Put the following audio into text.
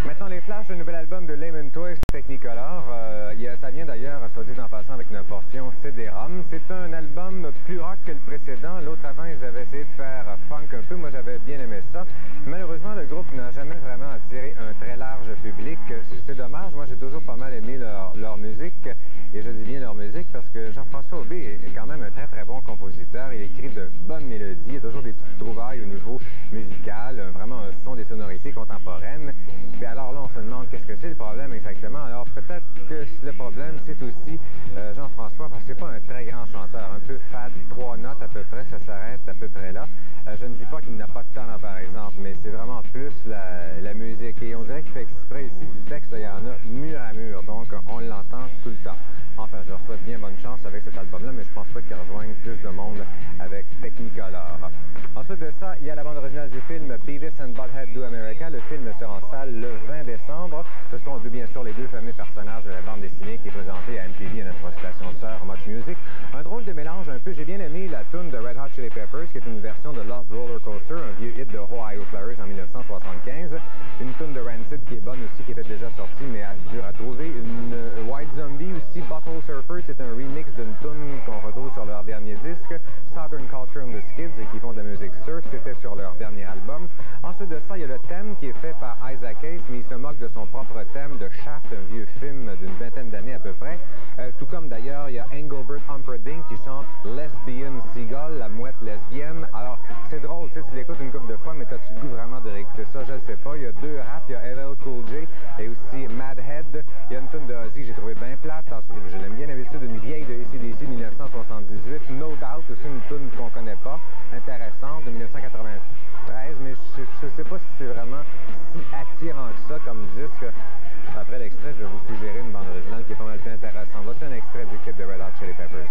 Maintenant, les flashs, le nouvel album de Layman Twist, Technicolor. Ça vient d'ailleurs, soit dit en passant, avec une portion CD-ROM. C'est un album plus rock que le précédent. L'autre avant, ils avaient essayé de faire funk un peu. Moi, j'avais bien aimé ça. Malheureusement, le groupe n'a jamais vraiment attiré un très large public. C'est dommage. Moi, j'ai toujours pas mal aimé leur musique. Et je dis bien leur musique parce que Jean-François Aubé est quand même un très, très bon compositeur. Il écrit de bonnes mélodies. Il y a toujours des petites trouvailles au niveau musical. Vraiment un son des sonorités contemporaines. Et alors là, on se demande qu'est-ce que c'est le problème exactement. Alors peut-être que le problème, c'est aussi Jean-François, parce que c'est pas un très grand chanteur, un peu fade, 3 notes à peu près, ça s'arrête à peu près là. Je ne dis pas qu'il n'a pas de talent, par exemple, mais c'est vraiment plus la musique. Et on dirait qu'il fait exprès ici du texte, là, il y en a mur à mur, donc on l'entend tout le temps. Enfin, je leur souhaite bien bonne chance avec cet album-là, mais je pense pas qu'il rejoigne plus de monde avec Technicolor. Ensuite de ça, il y a la bande originale du film Beavis and Butthead Do America. Le film sera en salle le 20 décembre. Ce sont bien sûr les deux fameux personnages de la bande dessinée qui est présentée à MTV, à notre station sœur Much Music. Un drôle de mélange un peu. J'ai bien aimé la tune de Red Hot Chili Peppers, qui est une version de Love Roller Coaster, un vieux hit de Ohio Players en 1975. Une tune de Rancid qui est bonne aussi, qui était déjà sortie, mais dure à trouver. Une White Zombie aussi, Bottle Surfer, c'est un remix d'une tune qu'on retrouve sur leur dernier disque. Southern Culture and the Skids, qui font de la musique surf, c'était sur leur dernier album. Ensuite de ça, il y a le thème qui est fait par Isaac Hayes, mais il se moque de son propre thème de Shaft, un vieux film d'une vingtaine d'années à peu près. Tout comme d'ailleurs, il y a Engelbert Humperdinck qui chante Lesbian Seagull, la mouette lesbienne. Alors, c'est drôle, tu l'écoutes une couple de fois, mais t'as-tu le goût vraiment de réécouter ça? Je ne sais pas. Il y a deux raps, il y a LL Cool J et aussi Madhead. Il y a une tune de Ozzy que j'ai trouvé bien plate. Alors, je l'aime bien d'habitude, une vieille de AC/DC de 1978. No Doubt, aussi une tune qu'on connaît pas, intéressante, de 1993, mais je ne sais pas si c'est vraiment si attirant que ça comme disque. Après l'extrait, je vais vous suggérer une bande originale qui est pas mal plus intéressante. Voici un extrait du clip de Red Hot Chili Peppers.